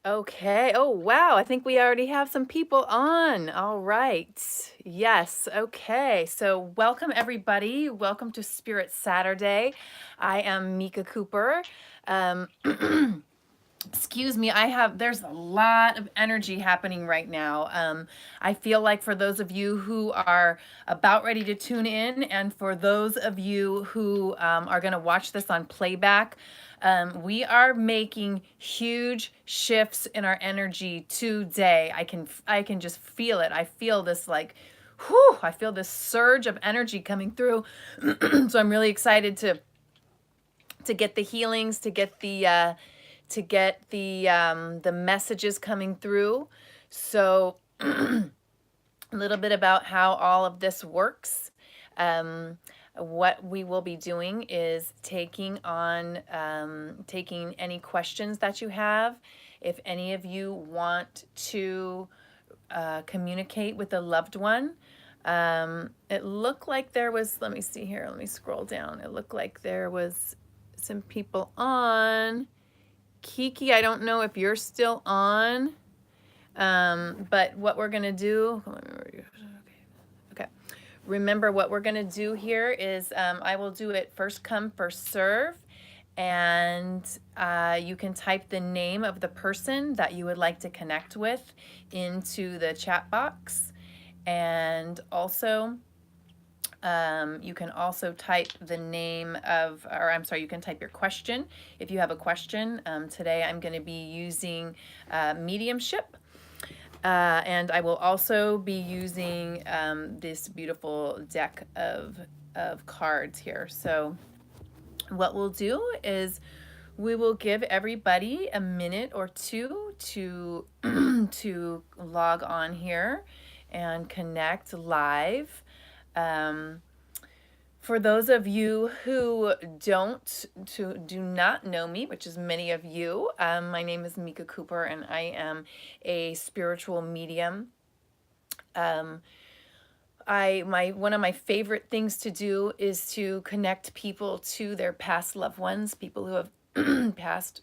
Okay. Oh, wow. I think we already have some people on. All right. Yes. Okay. So, welcome everybody. Welcome to Spirit Saturday. I am Mika Cooper. Um, excuse me, there's a lot of energy happening right now. I feel like for those of you who are about ready to tune in, and for those of you who are going to watch this on playback, we are making huge shifts in our energy today. I can just feel it. I feel this like, whew, I feel this surge of energy coming through. So I'm really excited to get the healings, to get the messages coming through. So a little bit about how all of this works. Um, what we will be doing is taking any questions that you have. If any of you want to communicate with a loved one, it looked like there was, let me see here, let me scroll down. It looked like there was some people on. Kiki, I don't know if you're still on, but what we're going to do, okay. Remember what we're going to do here is I will do it first come, first serve. And you can type the name of the person that you would like to connect with into the chat box. And also, you can also type the name of, or I'm sorry, you can type your question if you have a question. Today I'm going to be using Mediumship. And I will also be using this beautiful deck of cards here. So what we'll do is we will give everybody a minute or two to to log on here and connect live. Um, for those of you who do not know me, which is many of you, my name is Mika Cooper, and I am a spiritual medium. One of my favorite things to do is to connect people to their past loved ones, people who have passed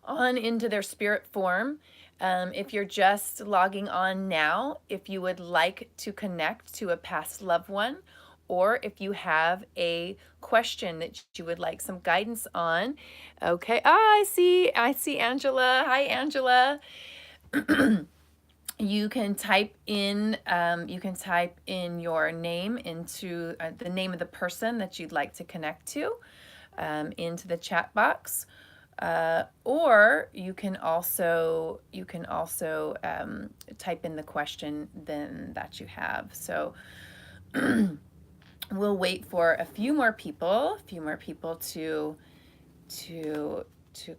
on into their spirit form. If you're just logging on now, if you would like to connect to a past loved one, or if you have a question that you would like some guidance on. Okay. I see Angela. Hi, Angela. You can type in your name into the name of the person that you'd like to connect to into the chat box. Or you can also type in the question then that you have. So we'll wait for a few more people to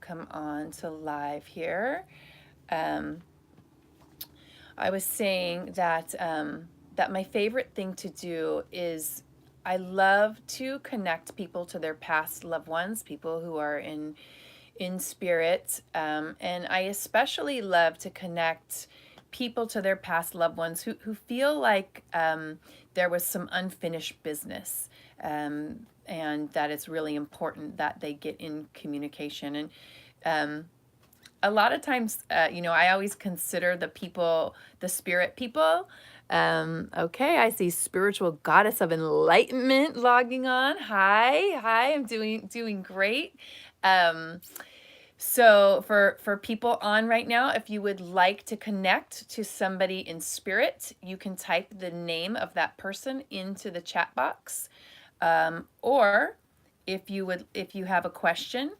come on to live here. I was saying that my favorite thing to do is I love to connect people to their past loved ones, people who are in spirit, and I especially love to connect people to their past loved ones who feel like there was some unfinished business, and that it's really important that they get in communication. And a lot of times, I always consider the spirit people. Okay, I see spiritual goddess of enlightenment logging on. Hi, I'm doing great. So for people on right now, if you would like to connect to somebody in spirit, you can type the name of that person into the chat box. Or if you have a question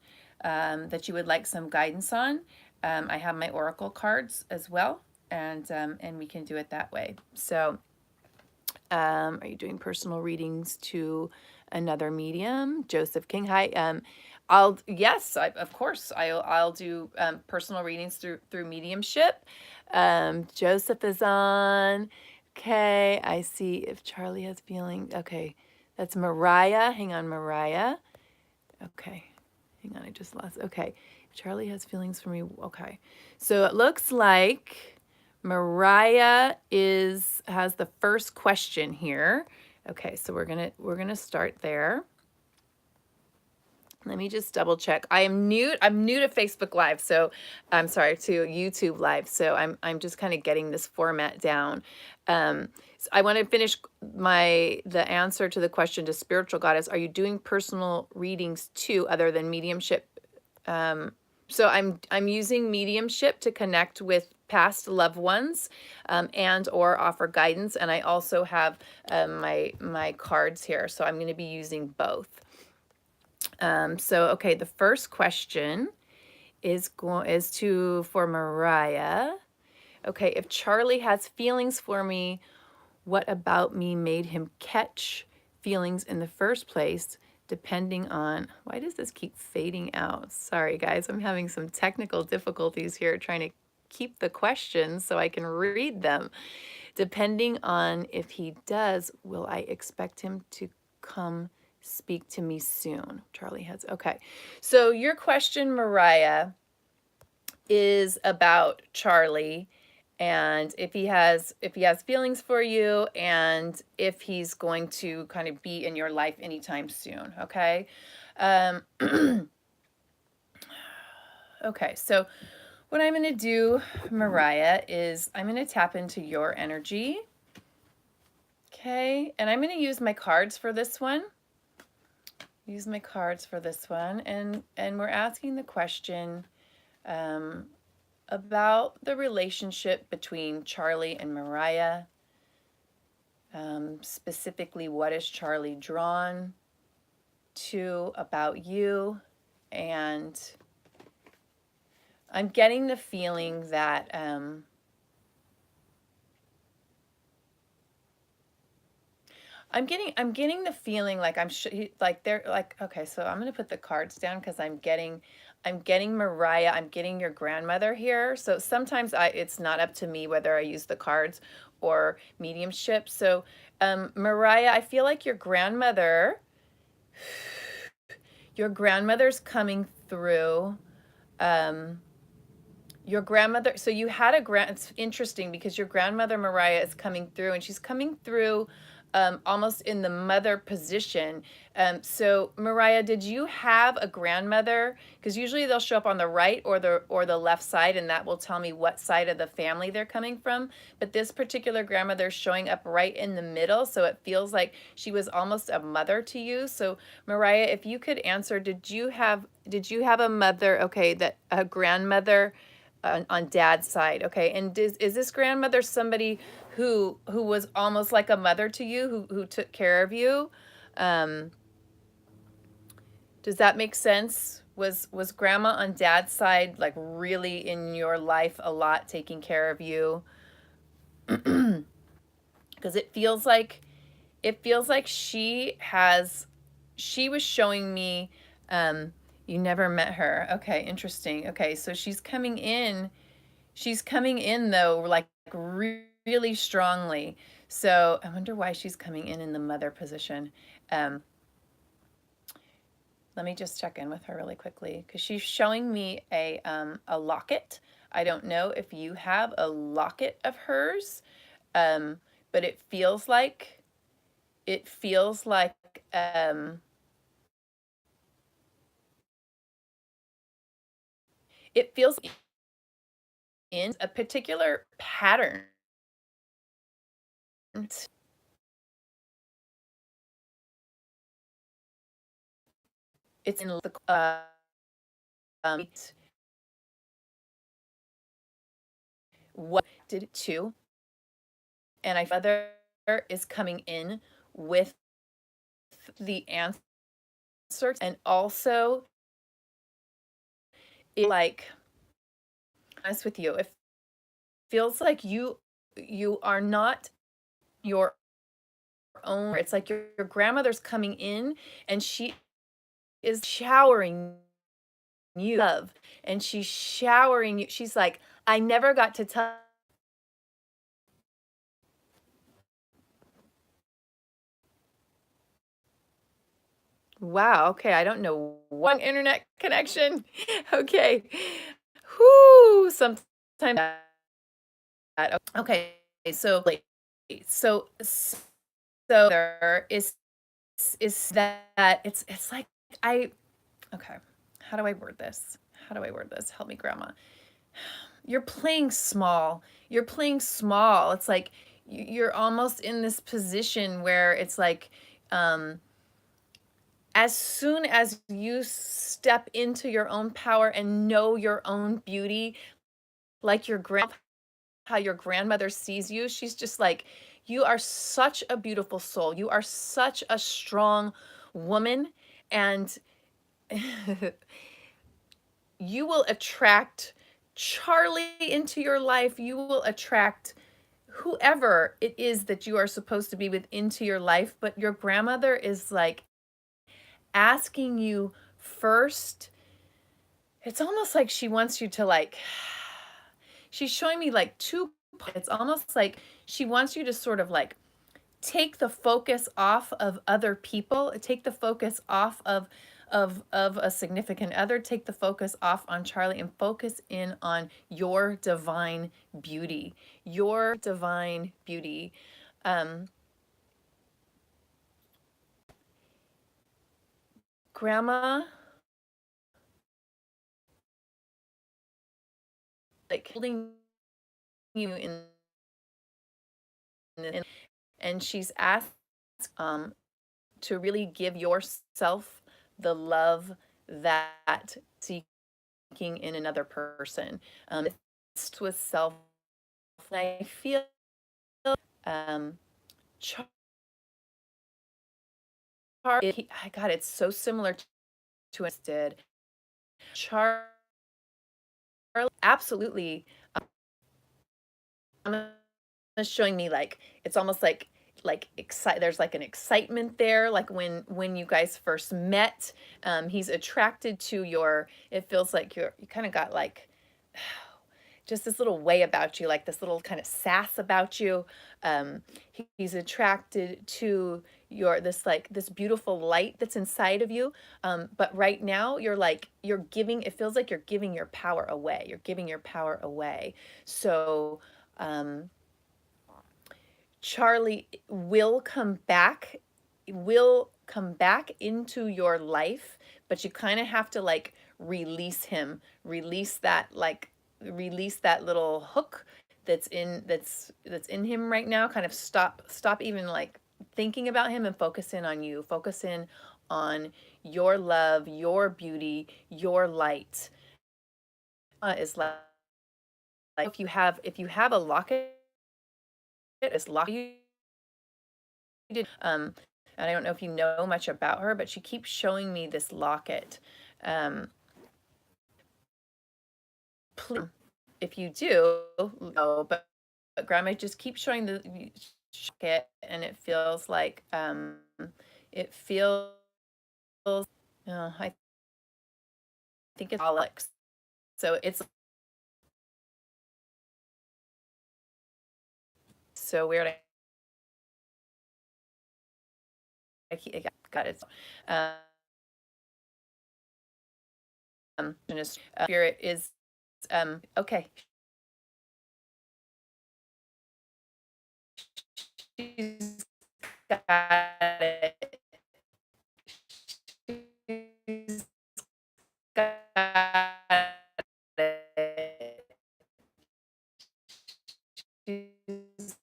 that you would like some guidance on, I have my oracle cards as well, and we can do it that way. So, are you doing personal readings to another medium? Joseph King, hi. Of course, I'll do personal readings through mediumship. Joseph is on. Okay, I see if Charlie has feeling. Okay, that's Mariah. Hang on, Mariah. Okay, hang on, I just lost. Okay, Charlie has feelings for me. Okay, so it looks like Mariah has the first question here. Okay, so we're gonna start there. Let me just double check. I'm new to Facebook Live, so I'm sorry, to YouTube Live. So I'm just kind of getting this format down. So I want to finish the answer to the question to spiritual goddess. Are you doing personal readings too, other than mediumship? So I'm using mediumship to connect with past loved ones, and or offer guidance. And I also have my cards here, so I'm going to be using both. So okay, the first question is for Mariah. Okay, if Charlie has feelings for me, what about me made him catch feelings in the first place? Depending on, why does this keep fading out? Sorry guys, I'm having some technical difficulties here trying to keep the questions so I can read them. Depending on if he does, will I expect him to come speak to me soon? Charlie has, okay. So your question, Mariah, is about Charlie and if he has feelings for you and if he's going to kind of be in your life anytime soon, okay? Okay, so what I'm going to do, Mariah, is I'm going to tap into your energy. Okay, and I'm going to use my cards for this one. And we're asking the question about the relationship between Charlie and Mariah. Specifically, what is Charlie drawn to about you? And I'm getting the feeling that I'm getting the feeling like like they're like, okay, so I'm gonna put the cards down because I'm getting Mariah, I'm getting your grandmother here. So sometimes it's not up to me whether I use the cards or mediumship. So Mariah, I feel like your grandmother's coming through. Your grandmother, so you had it's interesting because your grandmother Mariah is coming through, and she's coming through almost in the mother position. So Mariah, did you have a grandmother? Because usually they'll show up on the right or the left side, and that will tell me what side of the family they're coming from. But this particular grandmother is showing up right in the middle, so it feels like she was almost a mother to you. So Mariah, if you could answer, did you have a mother? Okay, that a grandmother on dad's side. Okay, and is this grandmother somebody who was almost like a mother to you, who took care of you? Does that make sense? Was grandma on dad's side like really in your life a lot, taking care of you? Because it feels like she was showing me. You never met her. Okay, interesting. Okay, so she's coming in though, like really strongly. So I wonder why she's coming in the mother position. Let me just check in with her really quickly because she's showing me a locket. I don't know if you have a locket of hers, but it feels like it feels in a particular pattern. It's in the what did it too, and I father is coming in with the answers, and also like, honest with you, it feels like you are not your own. It's like your grandmother's coming in and she is showering you love, and she's showering you. She's like, I never got to tell. Wow, okay, I don't know what internet connection. Okay. Whoo, sometimes that. Okay, so like, so there is that it's like Okay. How do I word this? How do I word this? Help me, Grandma. You're playing small. You're playing small. It's like you're almost in this position where it's like, as soon as you step into your own power and know your own beauty, like how your grandmother sees you, she's just like, you are such a beautiful soul. You are such a strong woman. And you will attract Charlie into your life. You will attract whoever it is that you are supposed to be with into your life. But your grandmother is like asking you first. It's almost like she wants you to like, she's showing me like two. It's almost like she wants you to sort of like take the focus off of other people, take the focus off of a significant other, take the focus off on Charlie and focus in on your divine beauty. Your divine beauty. Um, Grandma, like holding you and she's asked um to really give yourself the love that seeking in another person. This was self. I feel um, Char. God, it's so similar to us did. Charlie, absolutely. Showing me like it's almost like excite there's like an excitement there, like when you guys first met. He's attracted to your, it feels like you kind of got like just this little way about you, like this little kind of sass about you. He's attracted to your this beautiful light that's inside of you. But right now you're giving, it feels like you're giving your power away. You're giving your power away. So Charlie will come back into your life, but you kind of have to like release him, release that little hook that's in him right now. Kind of stop even like thinking about him and focus in on you. Focus in on your love, your beauty, your light. Is like if you have a locket, it's locket you did. And I don't know if you know much about her, but she keeps showing me this locket. Um, if you do, no, but Grandma just keeps showing the locket, and it feels like it feels. I think it's Alex. So it's so weird. I got it. Just spirit is okay. She's got it. She's got it. She's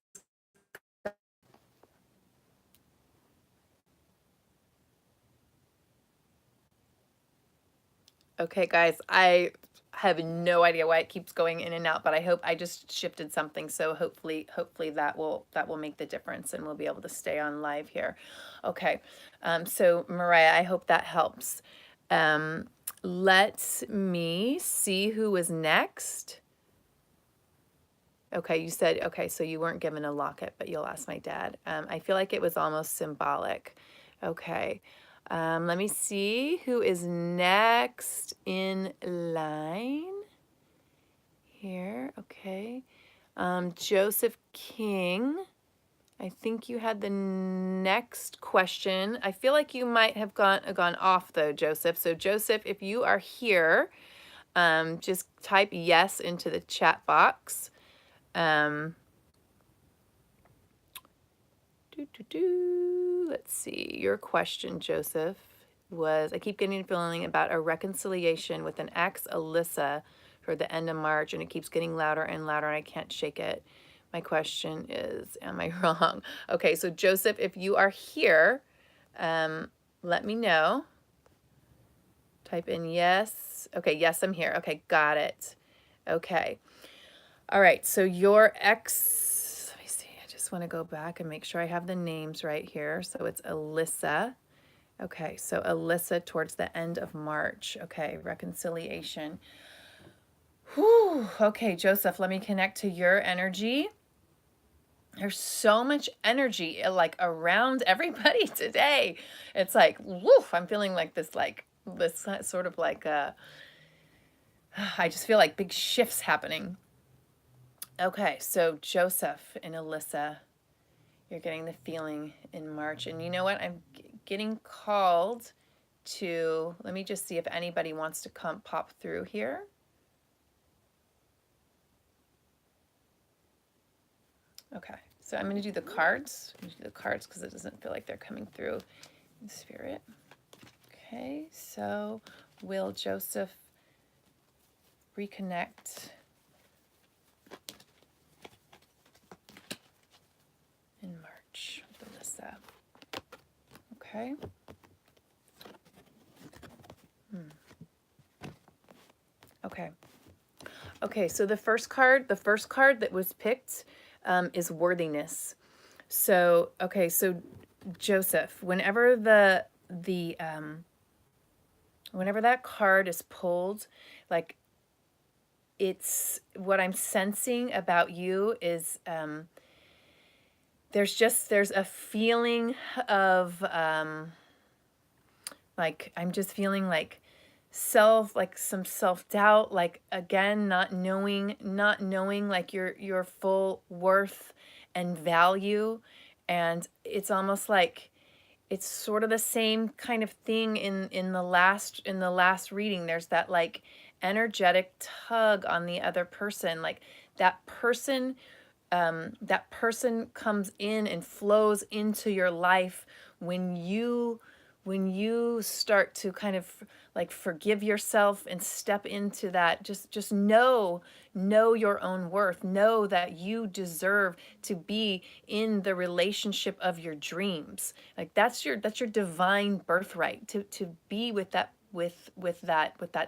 okay, guys. I have no idea why it keeps going in and out, but I hope I just shifted something. So hopefully that will make the difference and we'll be able to stay on live here. Okay. So Mariah, I hope that helps. Let me see who was next. Okay, you said, okay, so you weren't given a locket, but you'll ask my dad. I feel like it was almost symbolic. Okay. Let me see who is next in line here. Okay. Joseph King. I think you had the next question. I feel like you might have gone off though, Joseph. So Joseph, if you are here, just type yes into the chat box. Let's see your question, Joseph. was, I keep getting a feeling about a reconciliation with an ex, Alyssa, for the end of March, and it keeps getting louder and louder, and I can't shake it. My question is, am I wrong? Okay, so Joseph, if you are here, let me know. Type in yes. Okay, yes, I'm here. Okay, got it. Okay. All right, so your ex, let me see. I just want to go back and make sure I have the names right here. So it's Alyssa. Okay, so Alyssa towards the end of March. Okay, reconciliation. Whew. Okay, Joseph, let me connect to your energy. There's so much energy like around everybody today. It's like, woof, I'm feeling like this sort of like I just feel like big shifts happening. Okay, so Joseph and Alyssa, you're getting the feeling in March. And you know what? I'm getting called to, let me just see if anybody wants to come pop through here. Okay, so I'm going to do the cards. I'm going to do the cards because it doesn't feel like they're coming through in spirit. Okay, so will Joseph reconnect in March with Alyssa? Okay. Okay. Okay, so the first card that was picked is worthiness. So, okay, so Joseph, whenever whenever that card is pulled, like it's what I'm sensing about you is there's a feeling of like I'm just feeling like some self-doubt, like again not knowing like your full worth and value. And it's almost like it's sort of the same kind of thing in the last reading. There's that like energetic tug on the other person, like that person comes in and flows into your life when you start to kind of like forgive yourself and step into that. Just know your own worth. Know that you deserve to be in the relationship of your dreams. Like that's your divine birthright, to be with that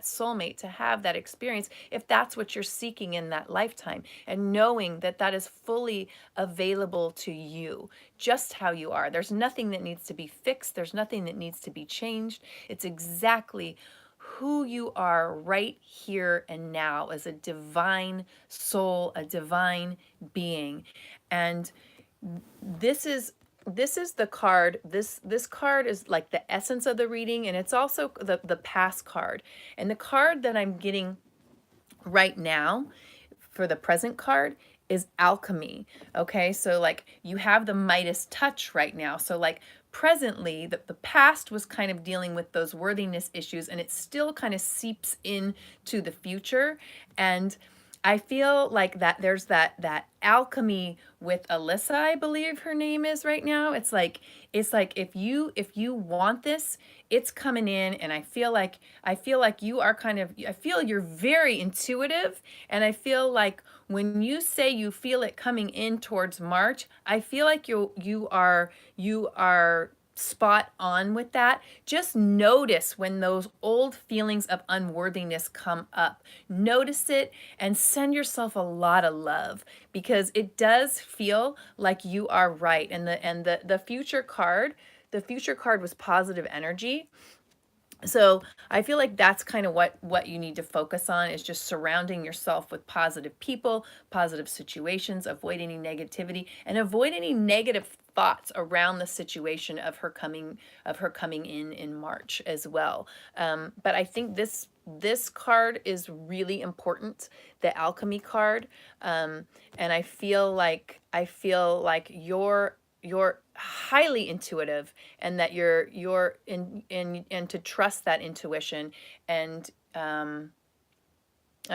soulmate, to have that experience if that's what you're seeking in that lifetime, and knowing that that is fully available to you just how you are. There's nothing that needs to be fixed, there's nothing that needs to be changed. It's exactly who you are right here and now as a divine soul, a divine being. And this is the card. This card is like the essence of the reading, and it's also the past card. And the card that I'm getting right now for the present card is alchemy. Okay, so like you have the Midas touch right now. So like presently, the past was kind of dealing with those worthiness issues, and it still kind of seeps into the future. And I feel like that there's that alchemy with Alyssa, I believe her name is right now. It's like if you want this, it's coming in. And I feel like you are kind of, I feel you're very intuitive, and I feel like when you say you feel it coming in towards March, I feel like you are spot on with that. Just notice when those old feelings of unworthiness come up. Notice it and send yourself a lot of love, because it does feel like you are right. And the future card was positive energy. So I feel like that's kind of what you need to focus on, is just surrounding yourself with positive people, positive situations, avoid any negativity, and avoid any negative thoughts around the situation of her coming in March as well. But I think this card is really important, the alchemy card. And I feel like you're highly intuitive, and that you're in and to trust that intuition. And I'm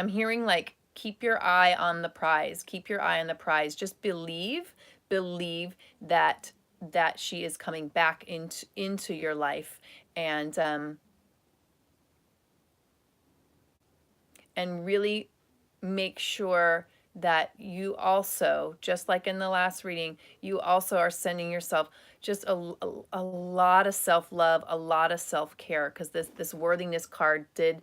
hearing like keep your eye on the prize. Keep your eye on the prize. Just believe that she is coming back into your life, and really make sure that you also, just like in the last reading, you also are sending yourself just a lot of self-love, a lot of self-care, because this worthiness card did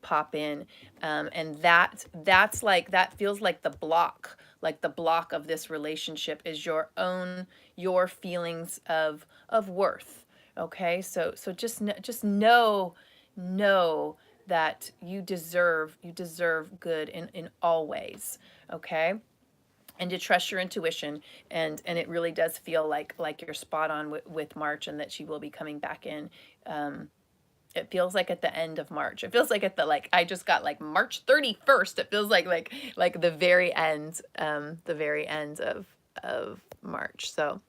pop in, and that's like, that feels like the block of this relationship is your feelings of worth. Okay, so just know that you deserve good in all ways. Okay, and to trust your intuition, and it really does feel like you're spot on with March, and that she will be coming back in. It feels like at the end of March. It feels like at the, like, I just got like March 31st. It feels like the very end, of March. So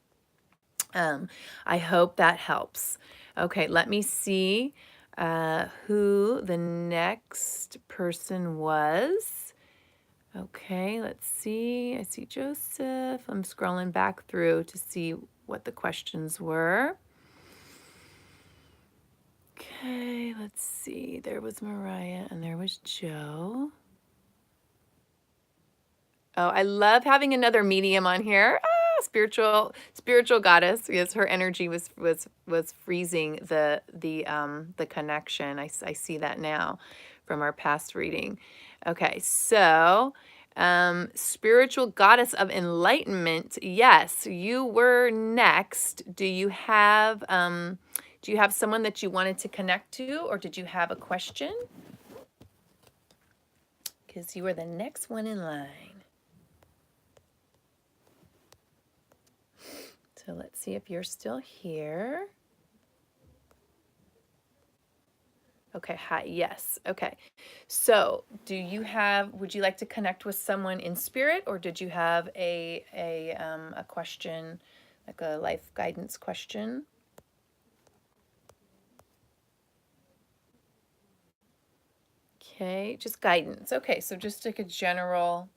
I hope that helps. Okay, let me see who the next person was. Okay, let's see. I see Joseph. I'm scrolling back through to see what the questions were. Okay, let's see. There was Mariah and there was Joe. Oh, I love having another medium on here. Ah, spiritual goddess. Yes, her energy was freezing the connection. I see that now from our past reading. Okay, so spiritual goddess of enlightenment. Yes, you were next. Do you have someone that you wanted to connect to, or did you have a question? Because you were the next one in line. So let's see if you're still here. Okay, hi, yes, okay. So would you like to connect with someone in spirit, or did you have a question, like a life guidance question? Okay, just guidance. Okay, so just like a general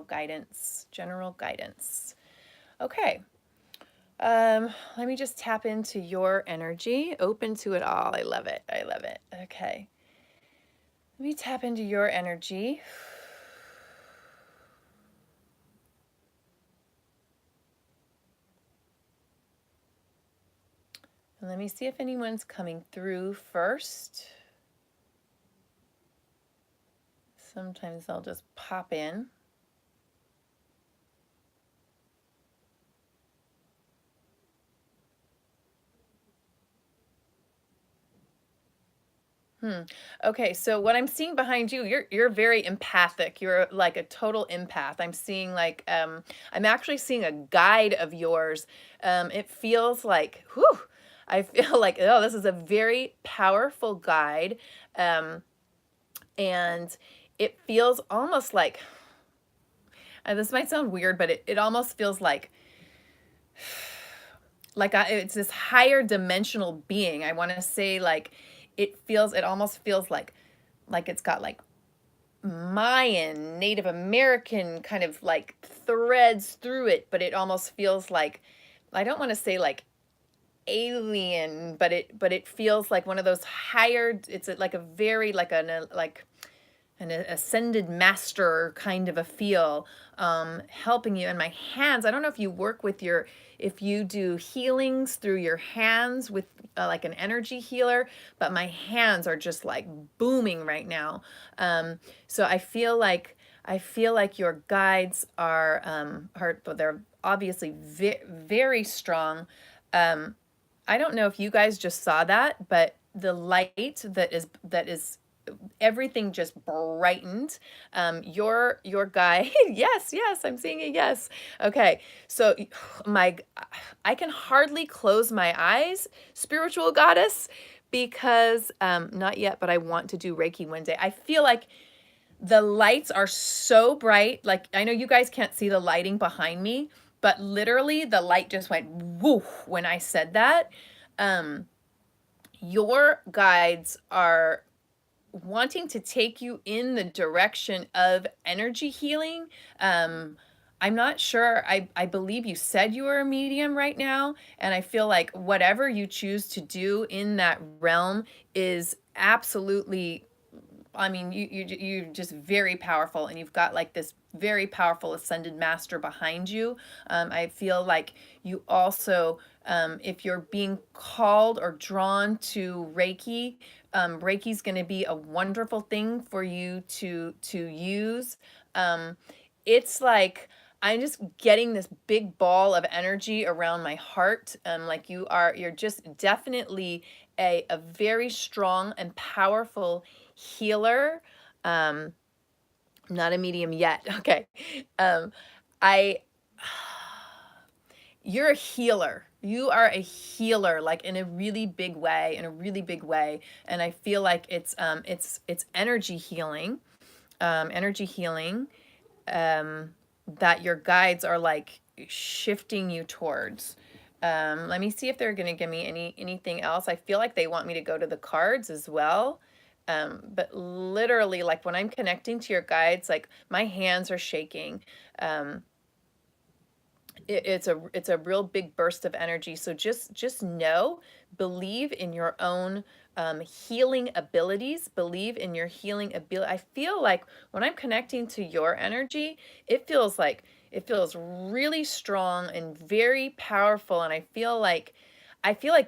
guidance, Okay. Let me just tap into your energy. Open to it all. I love it. I love it. Okay. Let me tap into your energy. And let me see if anyone's coming through first. Sometimes they'll just pop in. Okay, so what I'm seeing behind you, you're very empathic. You're like a total empath. I'm seeing like I'm actually seeing a guide of yours. It feels like, whew, I feel like, oh, this is a very powerful guide. And it feels almost like, this might sound weird, but it almost feels like it's this higher dimensional being. I want to say like it almost feels like it's got like Mayan, Native American kind of like threads through it, but it almost feels like, I don't want to say like alien, but it feels like one of those higher, it's like a very like an ascended master kind of a feel, helping you. And my hands, I don't know if you work with if you do healings through your hands with like an energy healer, but my hands are just like booming right now. So I feel like your guides are they're obviously very strong. I don't know if you guys just saw that, but the light that is everything just brightened. Your guy, yes, I'm seeing a yes. Okay, so I can hardly close my eyes, spiritual goddess, because not yet, but I want to do Reiki one day. I feel like the lights are so bright. Like, I know you guys can't see the lighting behind me, but literally the light just went woof when I said that. Your guides are wanting to take you in the direction of energy healing. I'm not sure. I believe you said you were a medium right now, and I feel like whatever you choose to do in that realm is absolutely, I mean, you're just very powerful, and you've got like this very powerful ascended master behind you. I feel like you also, if you're being called or drawn to Reiki, Reiki's going to be a wonderful thing for you to use. Um, it's like I'm just getting this big ball of energy around my heart. Like you're just definitely a very strong and powerful healer. Um, not a medium yet. Okay. Um, I, you're a healer. You are a healer, like in a really big way, in a really big way. And I feel like it's energy healing, energy healing, that your guides are like shifting you towards. Let me see if they're going to give me anything else. I feel like they want me to go to the cards as well. But literally, like when I'm connecting to your guides, like my hands are shaking. Um, it's a real big burst of energy. So just know, believe in your own healing abilities. Believe in your healing ability. I feel like when I'm connecting to your energy, it feels really strong and very powerful. And I feel like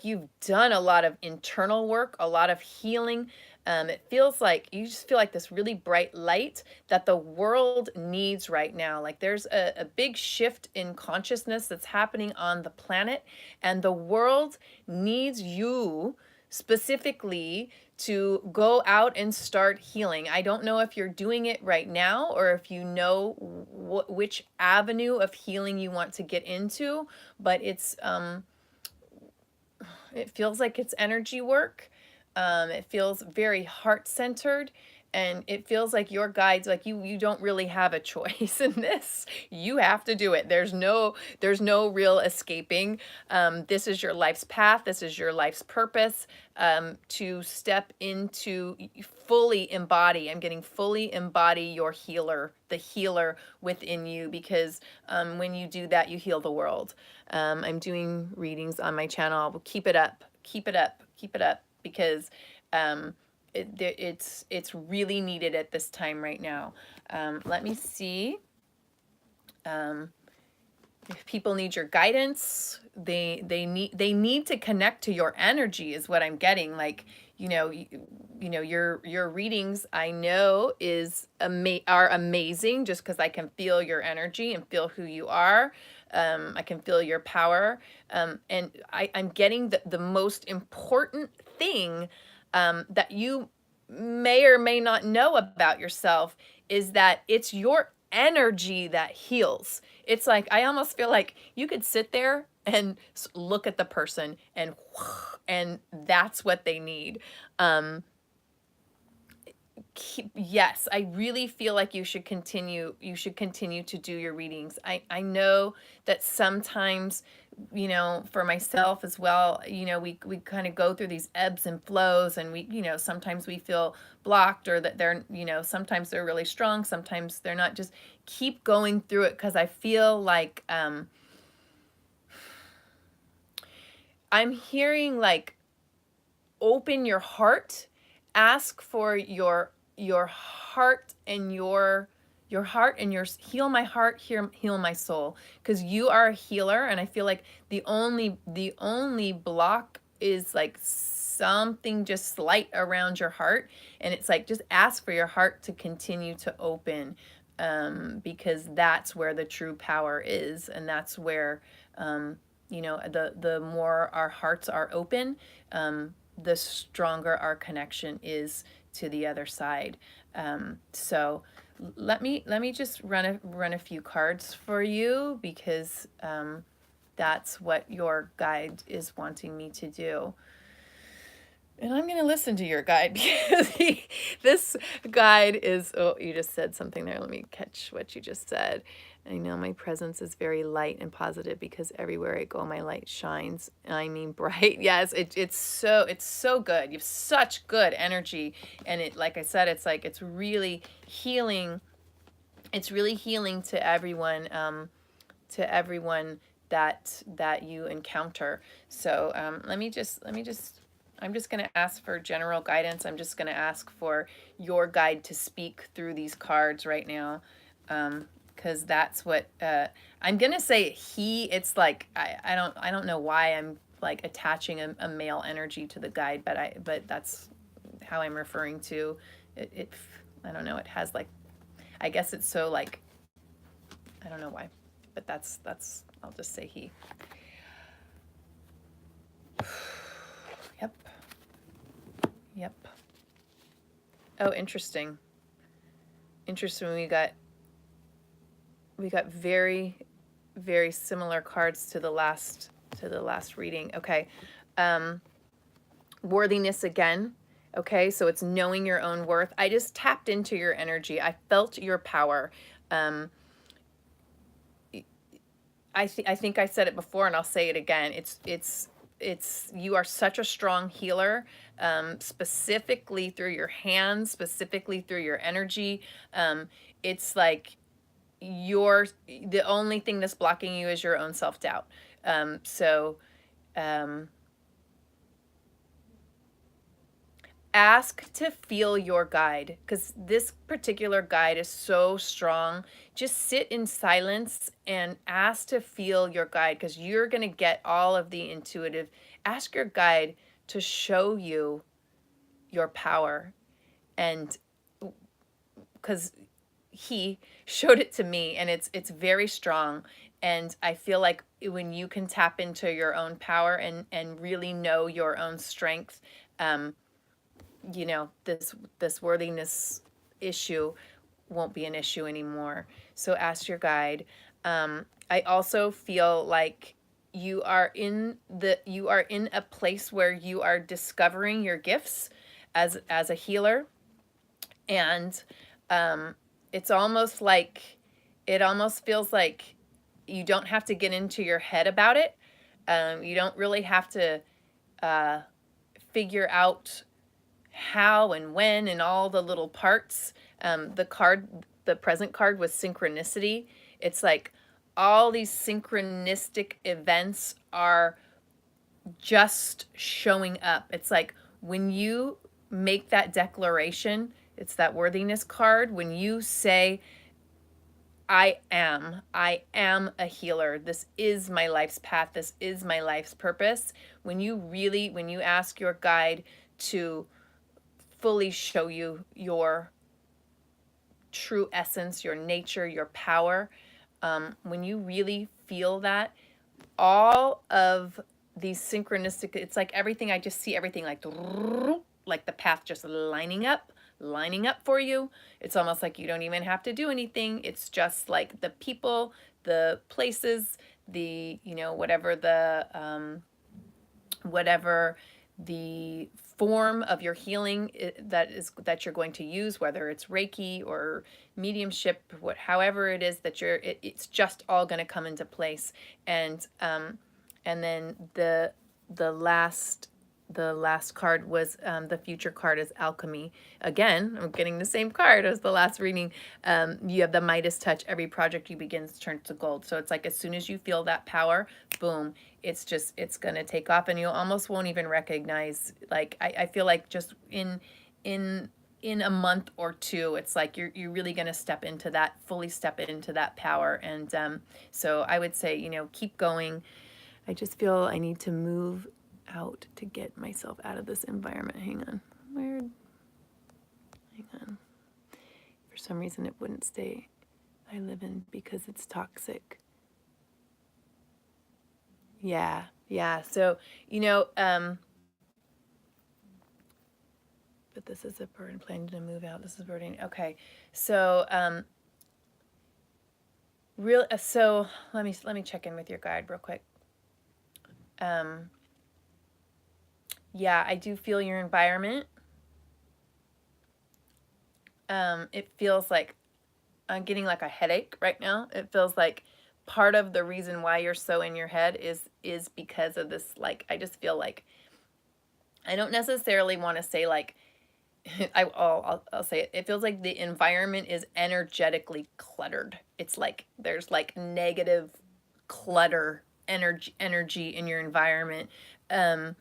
you've done a lot of internal work, a lot of healing. It feels like you just feel like this really bright light that the world needs right now. Like there's a big shift in consciousness that's happening on the planet, and the world needs you specifically to go out and start healing. I don't know if you're doing it right now or if you know which avenue of healing you want to get into, but it feels like it's energy work. It feels very heart-centered, and it feels like your guides, like you don't really have a choice in this. You have to do it. There's no real escaping. This is your life's path. This is your life's purpose, to step into fully embody. I'm getting fully embody your healer, the healer within you, because when you do that, you heal the world. I'm doing readings on my channel. Keep it up. Keep it up. Keep it up, because it's really needed at this time right now. Let me see. If people need your guidance, they need to connect to your energy, is what I'm getting. Like, your readings, I know, are amazing, just because I can feel your energy and feel who you are. I can feel your power. And I'm getting the most important thing, that you may or may not know about yourself, is that it's your energy that heals. It's like, I almost feel like you could sit there and look at the person, and that's what they need. Yes, I really feel like you should continue to do your readings. I know that sometimes, for myself as well, we kind of go through these ebbs and flows, and sometimes we feel blocked, or that they're, sometimes they're really strong, sometimes they're not. Just keep going through it, because I feel like I'm hearing like, open your heart, ask for your heart and your heart and your heal my heart, heal my soul, because you are a healer. And I feel like the only block is like something just slight around your heart, and it's like, just ask for your heart to continue to open, because that's where the true power is, and that's where the more our hearts are open, the stronger our connection is to the other side. So let me just run a few cards for you, because that's what your guide is wanting me to do. And I'm going to listen to your guide, because this guide is, oh, you just said something there. Let me catch what you just said. I know my presence is very light and positive, because everywhere I go, my light shines. I mean, bright. Yes, it's so good. You have such good energy. And like I said, it's like, it's really healing it's really healing to everyone, that you encounter. So I'm just going to ask for general guidance. I'm just going to ask for your guide to speak through these cards right now, because that's what I'm going to say. It's like I don't know why I'm like attaching a male energy to the guide, but that's how I'm referring to it. I don't know. It has like, I guess it's so like, I don't know why, but that's I'll just say he. Yep. Yep. Oh, interesting. Interesting. We got very, very similar cards to the last reading. Okay. Worthiness again. Okay, so it's knowing your own worth. I just tapped into your energy. I felt your power. I think I said it before, and I'll say it again. It's you are such a strong healer, specifically through your hands, specifically through your energy. It's like the only thing that's blocking you is your own self-doubt. So ask to feel your guide, because this particular guide is so strong. Just sit in silence and ask to feel your guide, because you're going to get all of the intuitive. Ask your guide to show you your power, and because he showed it to me, and it's very strong. And I feel like when you can tap into your own power and really know your own strength, you know, this worthiness issue won't be an issue anymore. So ask your guide. I also feel like you are in a place where you are discovering your gifts as a healer, and it's almost like, it almost feels like you don't have to get into your head about it. You don't really have to figure out how and when and all the little parts. The present card was synchronicity. It's like all these synchronistic events are just showing up. It's like when you make that declaration, it's that worthiness card. When you say, I am a healer. This is my life's path. This is my life's purpose. When you ask your guide to fully show you your true essence, your nature, your power, when you really feel that, all of these synchronistic, it's like everything, I just see everything like the path just lining up for you. It's almost like you don't even have to do anything. It's just like the people, the places, the, you know, whatever the form of your healing that you're going to use, whether it's Reiki or mediumship, however it is that it's just all going to come into place. And then the last card was, the future card is alchemy. Again, I'm getting the same card as the last reading. You have the Midas touch. Every project you begin turns to gold. So it's like as soon as you feel that power, boom, it's going to take off, and you almost won't even recognize. Like I feel like just in a month or two, it's like you're really going to fully step into that power. And so I would say, you know, keep going. I just feel I need to move out to get myself out of this environment. Hang on. Weird. Hang on. For some reason it wouldn't stay. I live in because it's toxic. Yeah. So, you know, but this is a burden, planning to move out. This is burden. Okay. So, so let me check in with your guide real quick. Yeah, I do feel your environment. It feels like I'm getting like a headache right now. It feels like part of the reason why you're so in your head is because of this. Like, I just feel like I don't necessarily want to say like I'll say it. It feels like the environment is energetically cluttered. It's like there's like negative clutter energy in your environment. And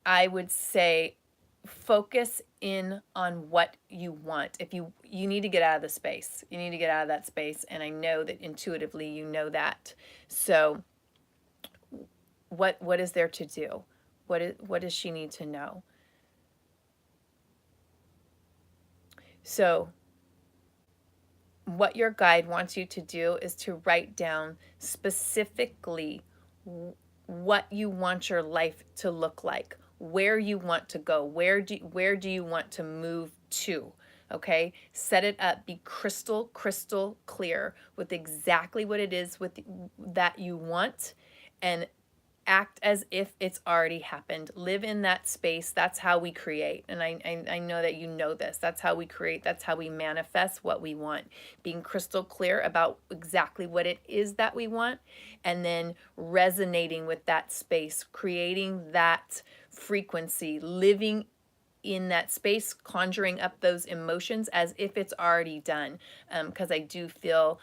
I would say focus in on what you want. If you need to get out of the space. You need to get out of that space, and I know that intuitively you know that. So what is there to do? What does she need to know? So what your guide wants you to do is to write down specifically what you want your life to look like, where you want to go, where do you want to move to. Okay, set it up, be crystal clear with exactly what it is with that you want, and act as if it's already happened. Live in that space. That's how we create. And I know that you know this. That's how we create. That's how we manifest what we want. Being crystal clear about exactly what it is that we want, and then resonating with that space, creating that frequency, living in that space, conjuring up those emotions as if it's already done. Because I do feel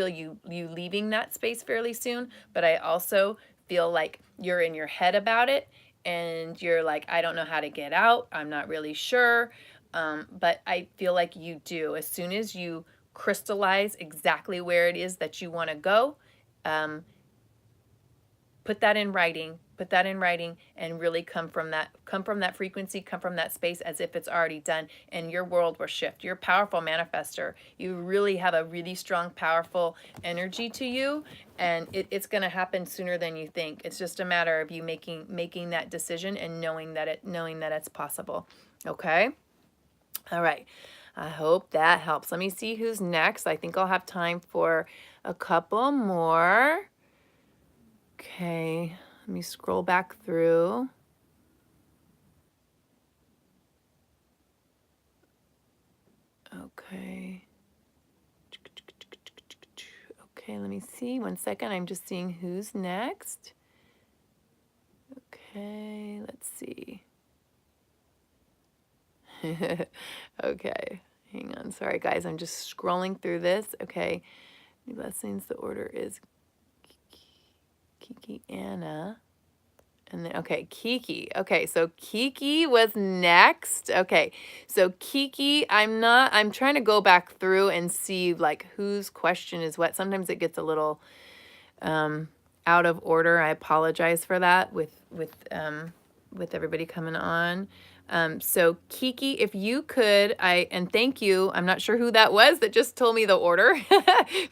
you leaving that space fairly soon, but I also feel like you're in your head about it, and you're like, I don't know how to get out. I'm not really sure. But I feel like you do. As soon as you crystallize exactly where it is that you want to go, um, put that in writing, and really come from that frequency, come from that space as if it's already done, and your world will shift. You're a powerful manifester. You really have a really strong, powerful energy to you, and it's going to happen sooner than you think. It's just a matter of you making that decision and knowing that it's possible. Okay? All right. I hope that helps. Let me see who's next. I think I'll have time for a couple more. Okay, let me scroll back through. Okay. Okay, let me see. 1 second. I'm just seeing who's next. Okay, let's see. Okay, hang on. Sorry, guys. I'm just scrolling through this. Okay, blessings. The order is Kiki Anna. And then, okay, Kiki. Okay, so Kiki was next. Okay, so Kiki, I'm trying to go back through and see like whose question is what. Sometimes it gets a little out of order. I apologize for that with everybody coming on. So Kiki, if you could, and thank you. I'm not sure who that was that just told me the order,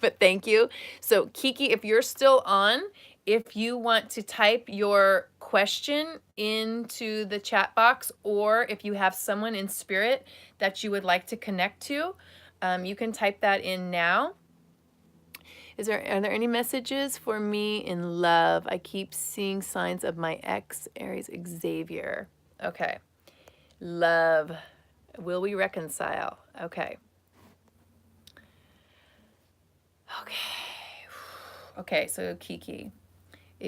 but thank you. So Kiki, if you're still on, if you want to type your question into the chat box, or if you have someone in spirit that you would like to connect to, you can type that in now. Are there any messages for me in love? I keep seeing signs of my ex, Aries Xavier. Okay. Love. Will we reconcile? Okay. Okay, so Kiki.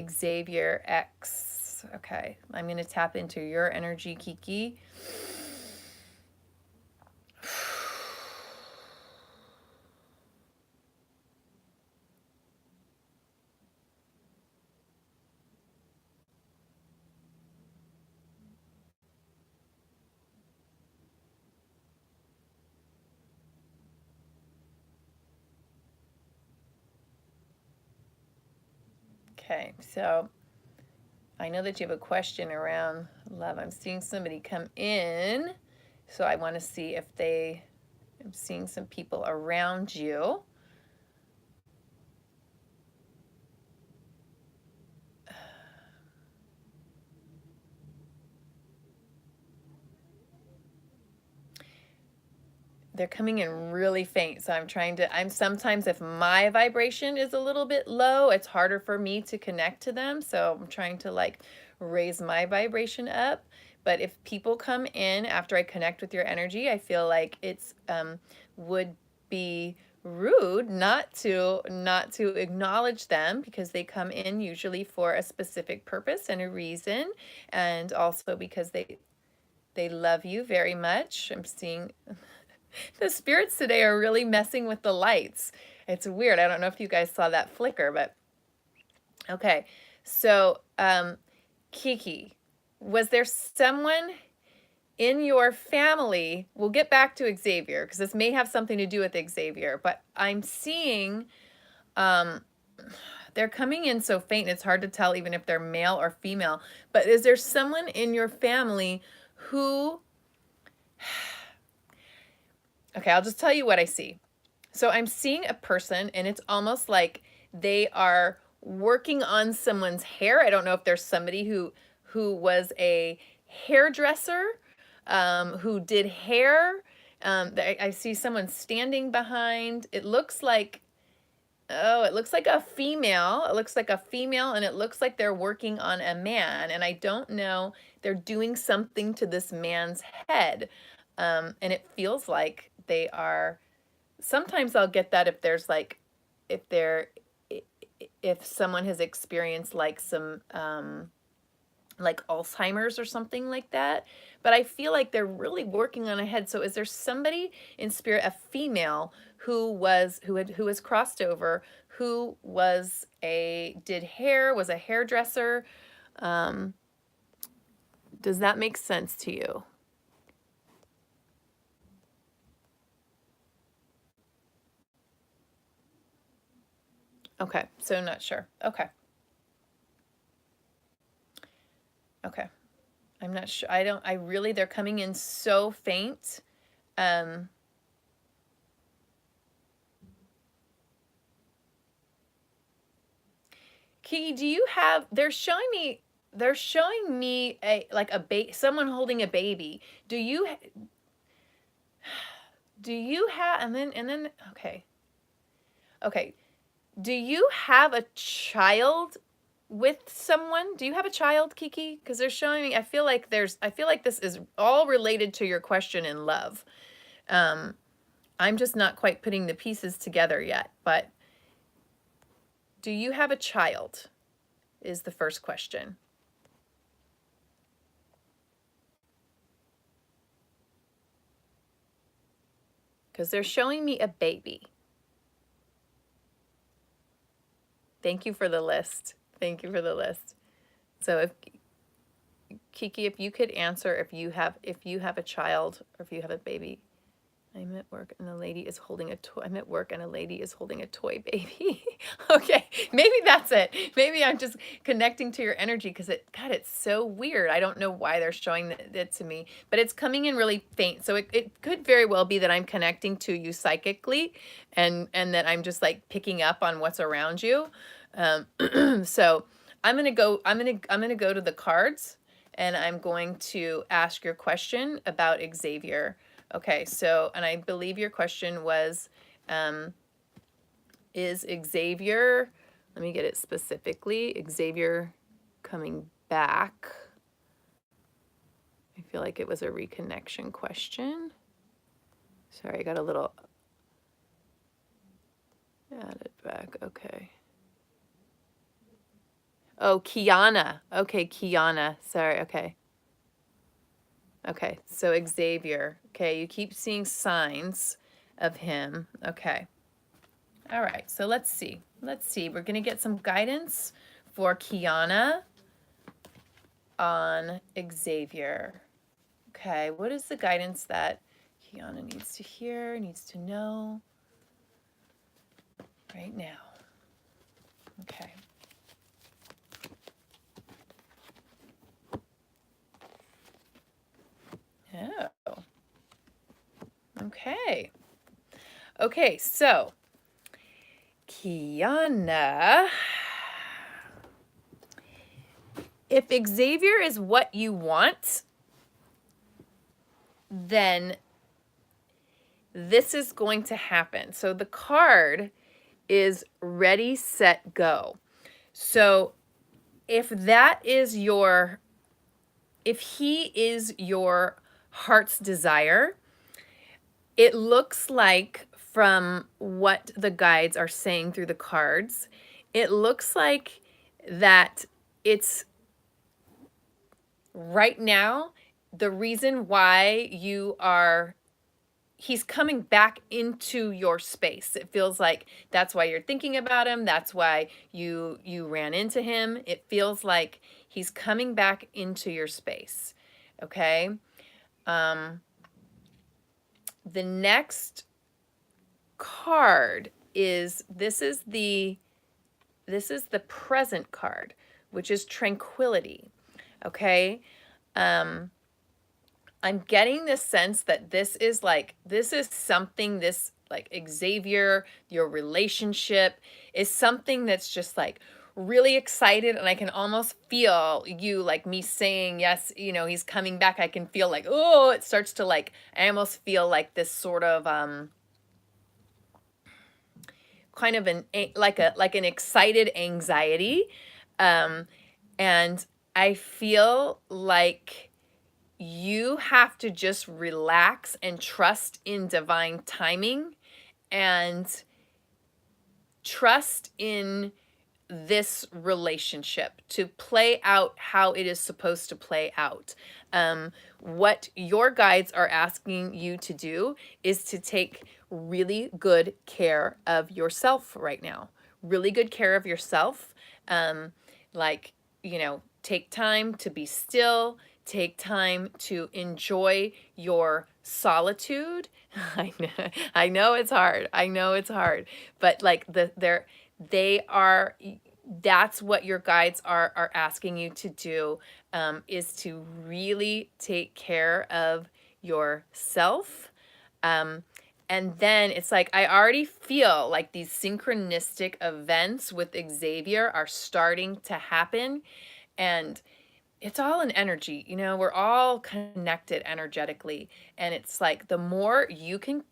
Xavier X. Okay, I'm going to tap into your energy, Kiki. Okay, so I know that you have a question around love. I'm seeing somebody come in, so I want to see if I'm seeing some people around you. They're coming in really faint, so I'm sometimes, if my vibration is a little bit low, it's harder for me to connect to them, so I'm trying to like raise my vibration up. But if people come in after I connect with your energy, I feel like it's would be rude not to acknowledge them, because they come in usually for a specific purpose and a reason, and also because They love you very much. I'm seeing the spirits today are really messing with the lights. It's weird. I don't know if you guys saw that flicker, but okay. So, Kiki, was there someone in your family? We'll get back to Xavier because this may have something to do with Xavier, but I'm seeing they're coming in so faint, it's hard to tell even if they're male or female. But is there someone in your family who... Okay, I'll just tell you what I see. So I'm seeing a person, and it's almost like they are working on someone's hair. I don't know if there's somebody who was a hairdresser, who did hair. I see someone standing behind. It looks like, oh, it looks like a female. It looks like a female, and it looks like they're working on a man. And I don't know, they're doing something to this man's head. And it feels like they are... Sometimes I'll get that if there's like, if someone has experienced like some, like Alzheimer's or something like that. But I feel like they're really working on a head. So is there somebody in spirit, a female who has crossed over, who did hair, was a hairdresser? Does that make sense to you? Okay, so not sure. Okay. Okay. I'm not sure. They're coming in so faint. Kiki, do you have, they're showing me someone holding a baby. Do you have, and then, okay. Okay. Do you have a child with someone? Do you have a child, Kiki? Because they're showing me, I feel like this is all related to your question in love. I'm just not quite putting the pieces together yet, but do you have a child is the first question. Because they're showing me a baby. Thank you for the list. Thank you for the list. So if Kiki, if you could answer if you have a child or if you have a baby. I'm at work and a lady is holding a toy. I'm at work and a lady is holding a toy baby. Okay, maybe that's it. Maybe I'm just connecting to your energy because God, it's so weird. I don't know why they're showing it to me, but it's coming in really faint. So it could very well be that I'm connecting to you psychically and that I'm just like picking up on what's around you. So I'm gonna go to the cards and I'm going to ask your question about Xavier. Okay, so, and I believe your question was, is Xavier, let me get it specifically, Xavier coming back? I feel like it was a reconnection question. Sorry, I got a little added back, okay. Oh, Kiana. Okay, Kiana. Sorry, okay. Okay, so Xavier. Okay, you keep seeing signs of him. Okay. All right, so let's see. Let's see. We're going to get some guidance for Kiana on Xavier. Okay, what is the guidance that Kiana needs to hear, needs to know right now? Okay. Oh. Okay. Okay, so Kiana, if Xavier is what you want, then this is going to happen. So the card is ready, set, go. So if he is your heart's desire, it looks like, from what the guides are saying through the cards, it looks like that it's right now the reason why he's coming back into your space. It feels like that's why you're thinking about him. That's why you ran into him. It feels like he's coming back into your space. Okay? The next card is the present card, which is tranquility. Okay? I'm getting this sense that this is something, this like Xavier, your relationship is something that's just like really excited, and I can almost feel you, like me saying yes, he's coming back. I can feel like, oh, it starts to like, I almost feel like this sort of kind of an excited anxiety, and I feel like you have to just relax and trust in divine timing and trust in this relationship to play out how it is supposed to play out. What your guides are asking you to do is to take really good care of yourself right now. Really good care of yourself. Like, take time to be still, take time to enjoy your solitude. I know it's hard. I know it's hard. But like they are that's what your guides are asking you to do, is to really take care of yourself. And then it's like, I already feel like these synchronistic events with Xavier are starting to happen. And it's all an energy, we're all connected energetically. And it's like, the more you can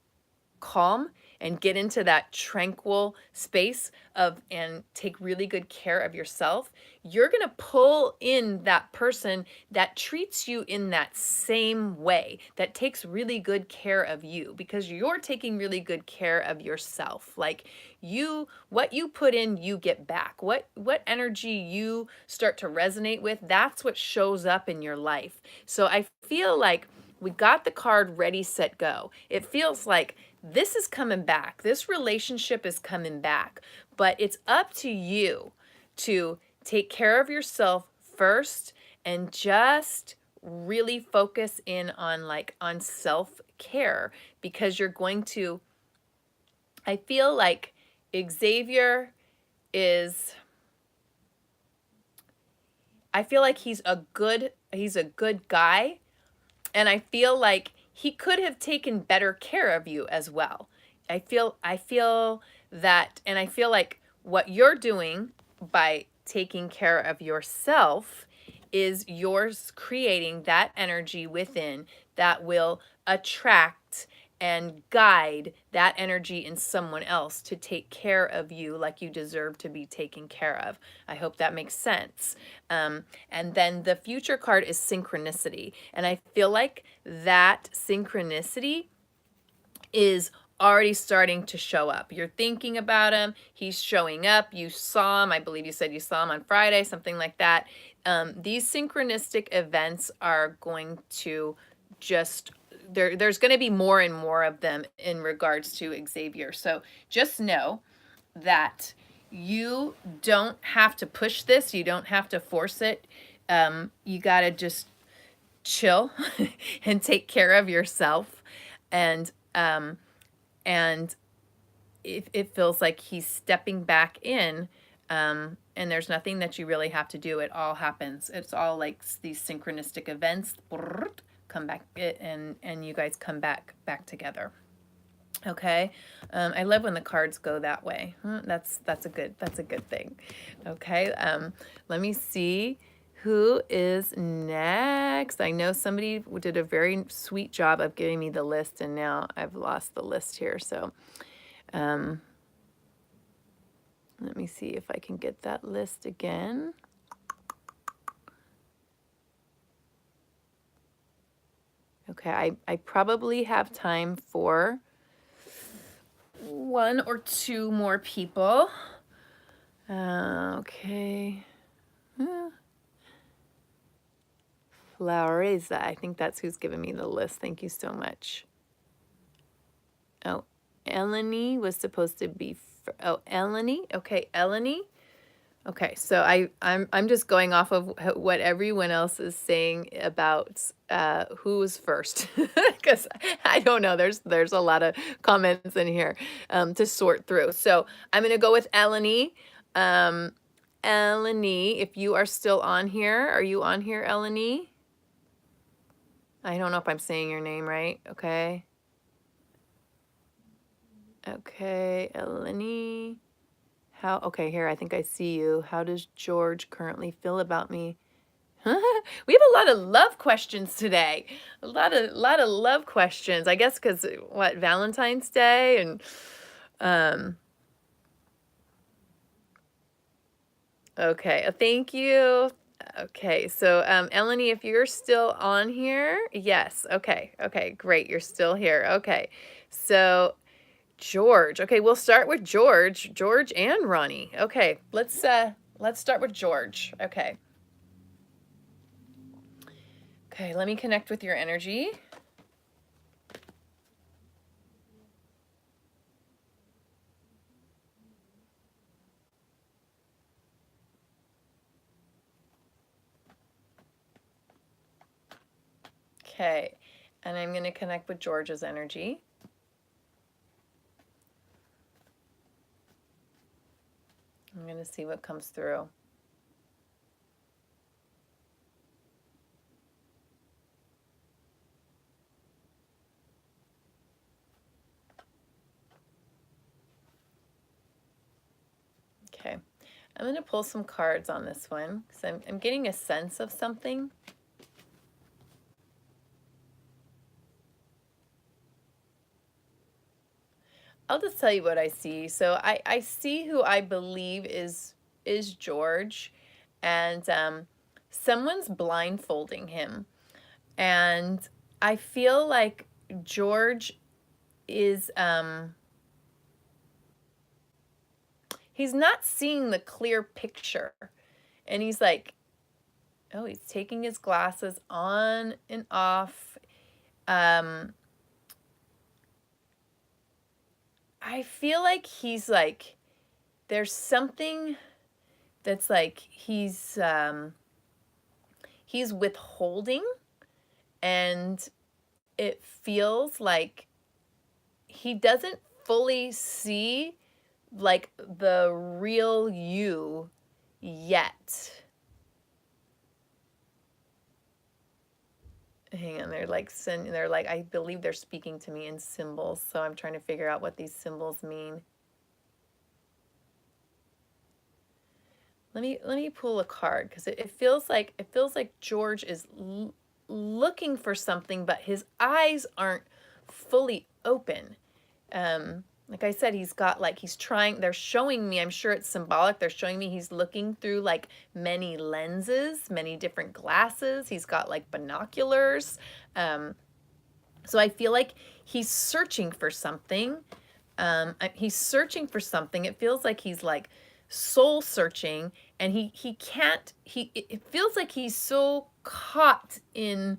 calm and get into that tranquil space and take really good care of yourself, you're going to pull in that person that treats you in that same way, that takes really good care of you, because you're taking really good care of yourself. Like, what you put in, you get back. What energy you start to resonate with, that's what shows up in your life. So I feel like we got the card ready, set, go. It feels like this is coming back. This relationship is coming back. But it's up to you to take care of yourself first and just really focus in on self-care, because you're going to, I feel like Xavier is, I feel like he's a good guy. And I feel like he could have taken better care of you as well. I feel that, and I feel like what you're doing by taking care of yourself is yours creating that energy within that will attract and guide that energy in someone else to take care of you like you deserve to be taken care of. I hope that makes sense. And then the future card is synchronicity. And I feel like that synchronicity is already starting to show up. You're thinking about him. He's showing up. You saw him. I believe you said you saw him on Friday, something like that. These synchronistic events are going to just, there's going to be more and more of them in regards to Xavier. So just know that you don't have to push this. You don't have to force it. You got to just chill and take care of yourself. And it feels like he's stepping back in, and there's nothing that you really have to do. It all happens. It's all like these synchronistic events come back, and you guys come back together. Okay. I love when the cards go that way. That's a good thing. Okay. Let me see who is next. I know somebody did a very sweet job of giving me the list, and now I've lost the list here. So let me see if I can get that list again. Okay, I probably have time for one or two more people. Okay. Laureza. I think that's who's giving me the list. Thank you so much. Oh, Eleni was supposed to be, oh, Eleni. Okay, Eleni. Okay, so I'm just going off of what everyone else is saying about who was first, because I don't know. There's a lot of comments in here to sort through. So I'm gonna go with Eleni. Eleni, if you are still on here, are you on here, Eleni? I don't know if I'm saying your name right. Okay. Okay, Eleni. How? Okay, here, I think I see you. How does George currently feel about me? We have a lot of love questions today. A lot of love questions. I guess because what, Valentine's Day and okay, thank you. Okay, so Eleni, if you're still on here, yes. Okay, okay, great. You're still here. Okay, so George. Okay, we'll start with George. George and Ronnie. Okay, let's start with George. Okay. Okay, let me connect with your energy. Okay, and I'm going to connect with George's energy. I'm going to see what comes through. Okay, I'm going to pull some cards on this one because I'm getting a sense of something. I'll just tell you what I see. So I see who I believe is George, and someone's blindfolding him. And I feel like George is he's not seeing the clear picture. And he's like, oh, he's taking his glasses on and off. I feel like he's like, there's something that's like he's withholding, and it feels like he doesn't fully see like the real you yet. Hang on, they're like, I believe they're speaking to me in symbols, so I'm trying to figure out what these symbols mean. Let me pull a card, because it feels like George is looking for something, but his eyes aren't fully open. Like I said, he's got like, he's trying, they're showing me, I'm sure it's symbolic, they're showing me he's looking through like many lenses, many different glasses. He's got like binoculars. So I feel like he's searching for something. He's searching for something. It feels like he's like soul searching, and he can't, it feels like he's so caught in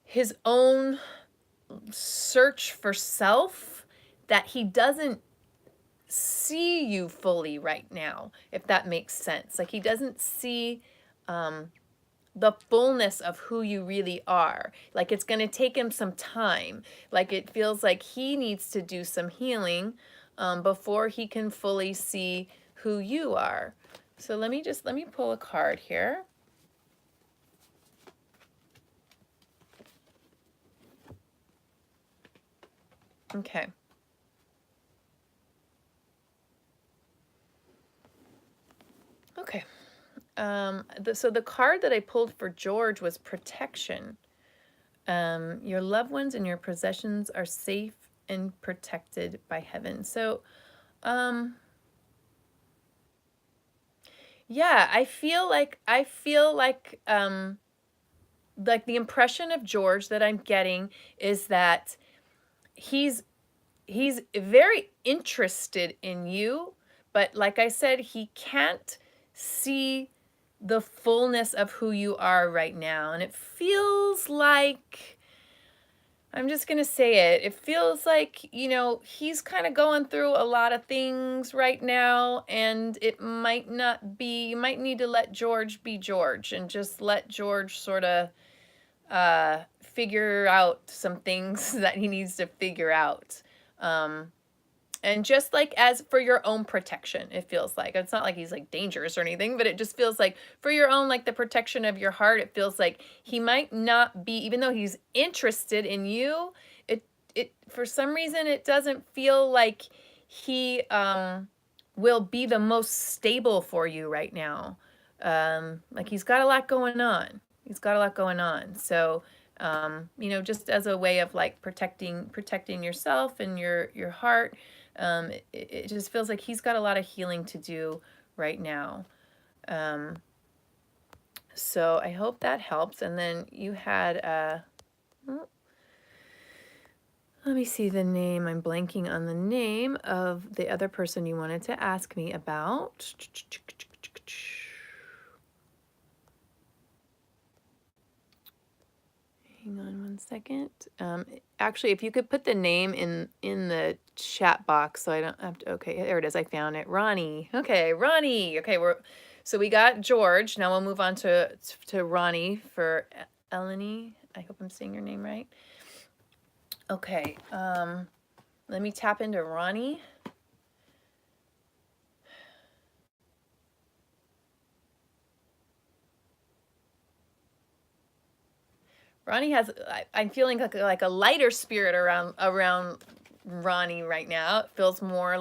his own search for self that he doesn't see you fully right now, if that makes sense. Like he doesn't see the fullness of who you really are. Like it's going to take him some time. Like it feels like he needs to do some healing before he can fully see who you are. So let me pull a card here. Okay. Okay. So the card that I pulled for George was protection. Your loved ones and your possessions are safe and protected by heaven. So, yeah, I feel like the impression of George that I'm getting is that he's very interested in you, but like I said, he can't see the fullness of who you are right now. And it feels like, I'm just going to say it. It feels like, you know, he's kind of going through a lot of things right now, and it might not be, you might need to let George be George and just let George sort of figure out some things that he needs to figure out. And just like as for your own protection, it feels like it's not like he's like dangerous or anything, but it just feels like for your own, like the protection of your heart, it feels like he might not be, even though he's interested in you, it for some reason it doesn't feel like he will be the most stable for you right now. Like he's got a lot going on. He's got a lot going on. So you know, just as a way of like protecting yourself and your heart. It just feels like he's got a lot of healing to do right now. So I hope that helps. And then you had, let me see the name. I'm blanking on the name of the other person you wanted to ask me about. Hang on one second. Actually, if you could put the name in the chat box so I don't have to, okay, there it is. I found it. Ronnie. Okay, Ronnie. Okay, so we got George. Now we'll move on to Ronnie for Eleni. I hope I'm saying your name right. Okay, let me tap into Ronnie. Ronnie has, I'm feeling like a lighter spirit around Ronnie right now. It feels more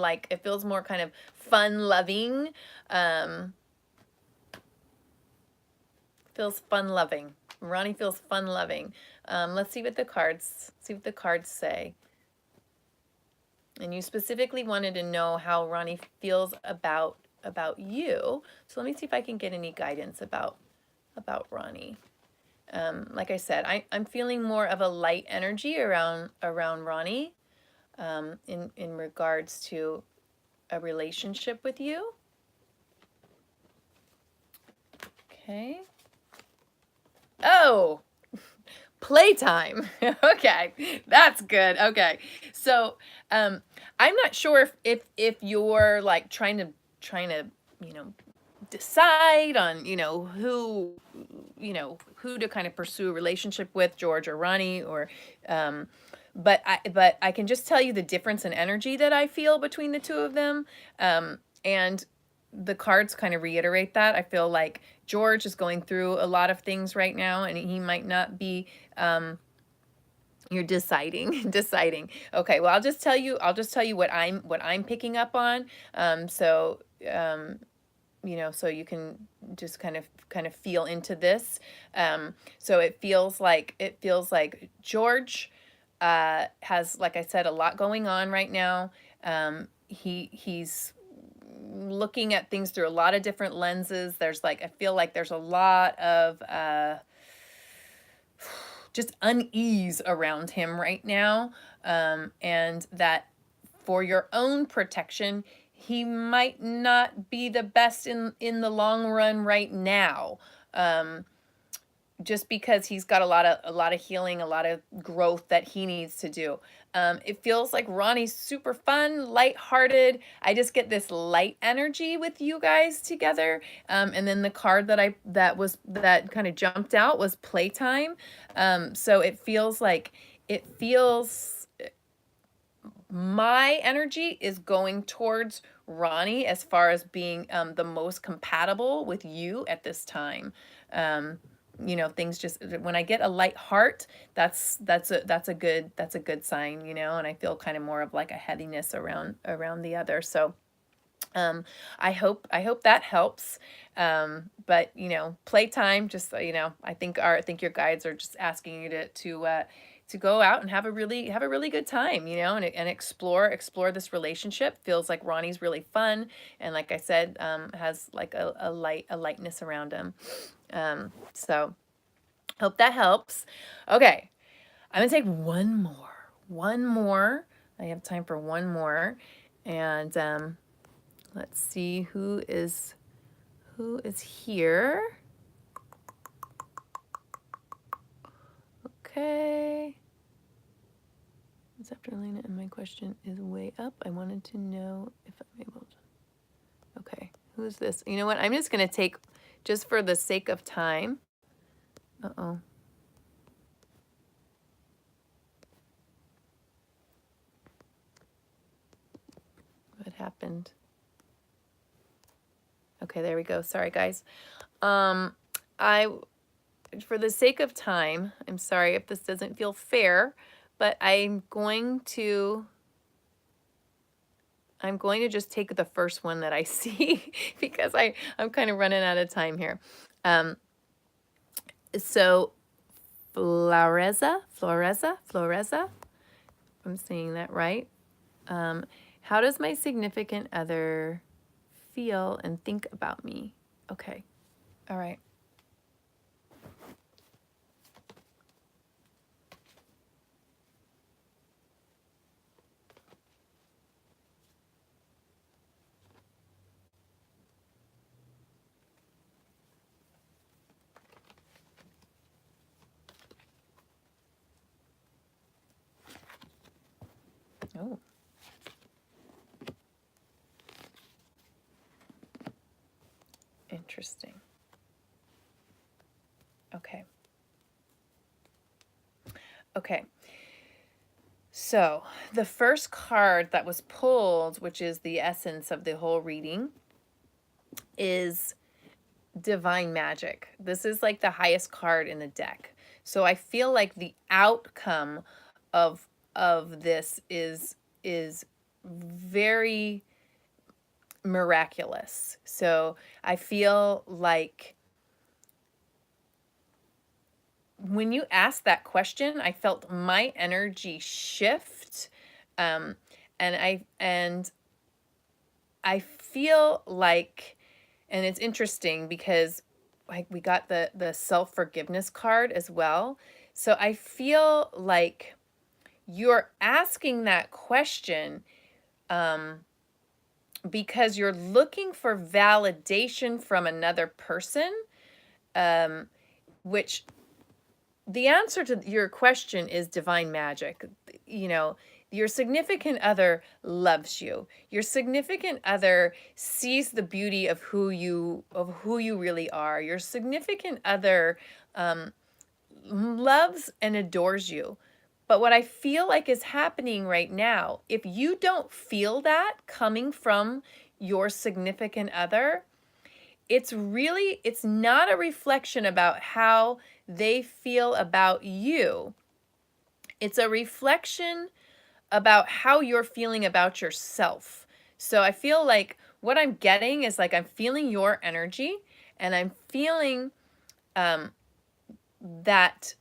kind of fun loving. Feels fun loving. Ronnie feels fun loving. Let's see what the cards say. And you specifically wanted to know how Ronnie feels about you. So let me see if I can get any guidance about Ronnie. Like I said, I'm feeling more of a light energy around Ronnie in regards to a relationship with you. Okay. Oh, playtime. Okay, that's good. Okay, so I'm not sure if you're like trying to you know decide on who to kind of pursue a relationship with, George or Ronnie, or but I can just tell you the difference in energy that I feel between the two of them, and the cards kind of reiterate that. I feel like George is going through a lot of things right now, and he might not be you're deciding. Okay, well, I'll just tell you what I'm picking up on. So so you can just kind of feel into this. So it feels like George has, like I said, a lot going on right now. He's looking at things through a lot of different lenses. I feel like there's a lot of just unease around him right now, and that for your own protection, he might not be the best in the long run right now. Just because he's got a lot of healing, a lot of growth that he needs to do. It feels like Ronnie's super fun, lighthearted. I just get this light energy with you guys together. And then the card that kind of jumped out was playtime. So it feels my energy is going towards Ronnie as far as being the most compatible with you at this time. Things just, when I get a light heart, that's a good sign, and I feel kind of more of like a heaviness around the other. So I hope that helps. But playtime, just I think your guides are just asking you to go out and have a really good time, and explore this relationship. Feels like Ronnie's really fun, and like I said, has like a lightness around him. So hope that helps. Okay, I'm gonna take one more. I have time for one more, and let's see who is Who is here? Okay. It's after Elena, and my question is way up. I wanted to know if I'm able to. Okay, who's this? You know what? I'm just going to take, just for the sake of time. Uh-oh. What happened? Okay, there we go. Sorry, guys. For the sake of time, I'm sorry if this doesn't feel fair, but I'm going to just take the first one that I see because I'm kind of running out of time here. So Floreza, if I'm saying that right. How does my significant other feel and think about me? Okay. All right. Oh. Interesting. Okay. Okay. So the first card that was pulled, which is the essence of the whole reading, is Divine Magic. This is like the highest card in the deck. So I feel like the outcome of this is very miraculous. So I feel like when you asked that question, I felt my energy shift. And I feel like, and it's interesting because like we got the self-forgiveness card as well. So I feel like you're asking that question because you're looking for validation from another person, which the answer to your question is divine magic. You know, your significant other loves you. Your significant other sees the beauty of who you really are. Your significant other loves and adores you. But what I feel like is happening right now, if you don't feel that coming from your significant other, it's not a reflection about how they feel about you. It's a reflection about how you're feeling about yourself. So I feel like what I'm getting is like I'm feeling your energy, and I'm feeling that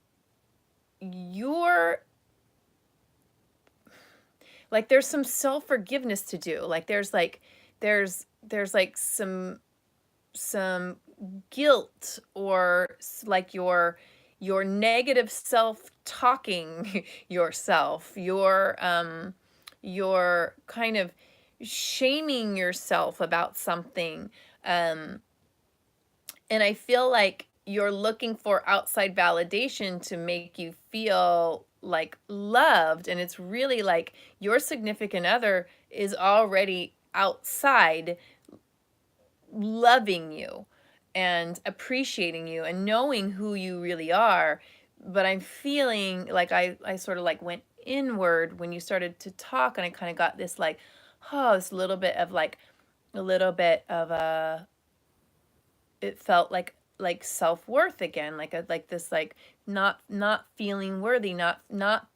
you're like there's some self-forgiveness to do. Like there's like some guilt, or like your negative self talking yourself, your kind of shaming yourself about something, and I feel like you're looking for outside validation to make you feel like loved, and it's really like your significant other is already outside loving you and appreciating you and knowing who you really are. But I'm feeling like I sort of like went inward when you started to talk, and I kind of got this like, oh, this little bit of like a little bit of a, it felt like self-worth again, like a like this like not feeling worthy, not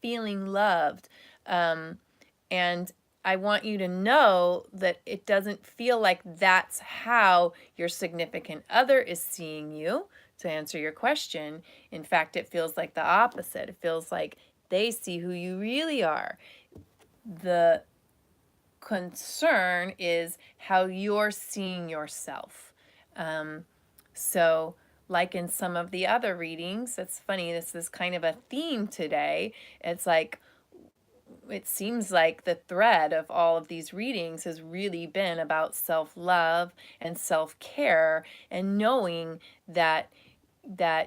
feeling loved. And I want you to know that it doesn't feel like that's how your significant other is seeing you, to answer your question. In fact, it feels like the opposite. It feels like they see who you really are. The concern is how you're seeing yourself. So, like in some of the other readings, it's funny, this is kind of a theme today. It's like it seems like the thread of all of these readings has really been about self-love and self-care, and knowing that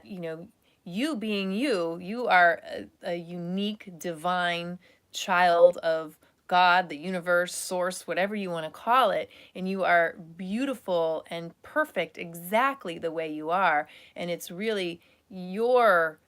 you know, you being you, you are a unique divine child of God, the universe, source, whatever you want to call it, and you are beautiful and perfect exactly the way you are. And it's really your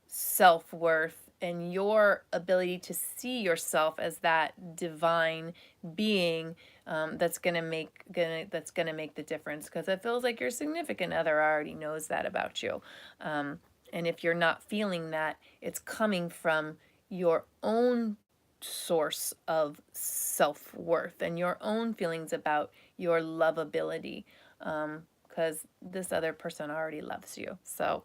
self-worth and your ability to see yourself as that divine being, that's gonna make the difference, because it feels like your significant other already knows that about you. And if you're not feeling that, it's coming from your own source of self-worth and your own feelings about your lovability, because this other person already loves you. So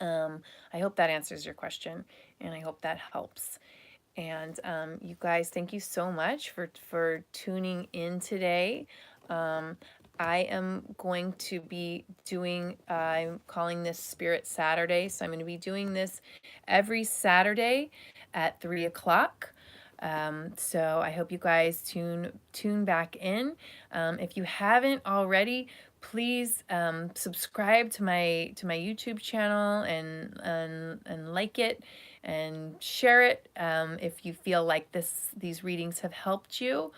I hope that answers your question, and I hope that helps. And you guys, thank you so much for tuning in today. Um, I am going to be doing, I'm calling this Spirit Saturday. So I'm going to be doing this every Saturday at 3 o'clock. So I hope you guys tune back in. If you haven't already, please subscribe to my YouTube channel, and like it and share it, if you feel like these readings have helped you.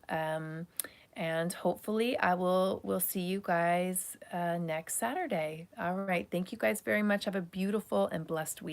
Um, and hopefully we'll see you guys next Saturday. All right. Thank you guys very much. Have a beautiful and blessed week.